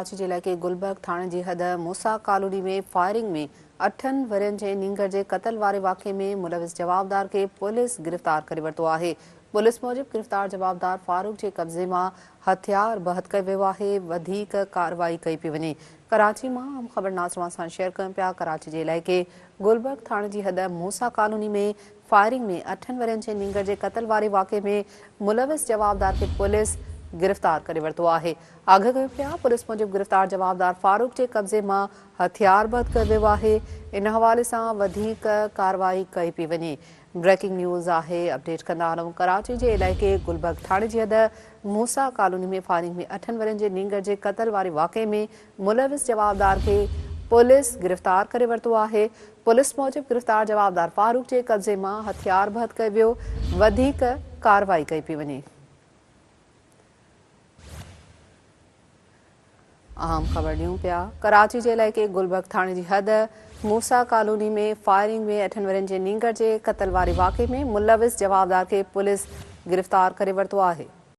कराची जिले के गुलबर्ग थाने जी हद मूसा कॉलोनी में फायरिंग में 8 वरियनि जे नींगर जे क़त्ल वारे वाक़े में मुलविस जवाबदार के पुलिस गिरफ़्तार करे वरितो आहे। पुलिस मूजिब गिरफ़्तार जवाबदार फारूक जे कब्ज़े मां हथियार बहत कयो वियो आहे। वधीक कार्रवाई कई पई वञे। कराची मां आम ख़बर नाज़रन सां शेयर कयूं पिया। कराची जे इलाइक़े गुलबर्ग थाने जी हद मूसा कॉलोनी में फायरिंग में 8 वरियनि जे नींगर जे क़त्ल वारे वाक़े में मुलविस जवाबदार के पुलिस गिरफ़्तार करे वरितो आहे। आगाह कयूं पिया। पुलिस मूजिब गिरफ़्तार जवाबदार फारूक जे कब्ज़े मां हथियार बहत कयो वियो आहे। इन हवाले सां वधीक कार्रवाई कई पई वञे। ब्रेकिंग न्यूज़ आहे, अपडेट कंदा हलूं। कराची जे इलाइक़े गुलबर्ग थाणे जी हद मूसा कॉलोनी में फायरिंग में 8 वरियनि जे नींगर जे क़त्ल वारे वाक़े में मुलविस जवाबदार खे पुलिस गिरफ़्तार करे वरितो आहे। पुलिस मूजिब गिरफ़्तार जवाबदार फारूक जे कब्ज़े मां हथियार बहत कयो वियो। वधीक कार्रवाई कई पई वञे। अहम ख़बर ॾियूं पिया। कराची जे इलाइक़े गुलबर्ग थाणे जी हद मूसा कॉलोनी में फायरिंग में 8 वरियनि जे नींगर जे क़त्ल वारे वाक़े में मुलविस जवाबदार खे पुलिस गिरफ़्तार करे वरितो आहे।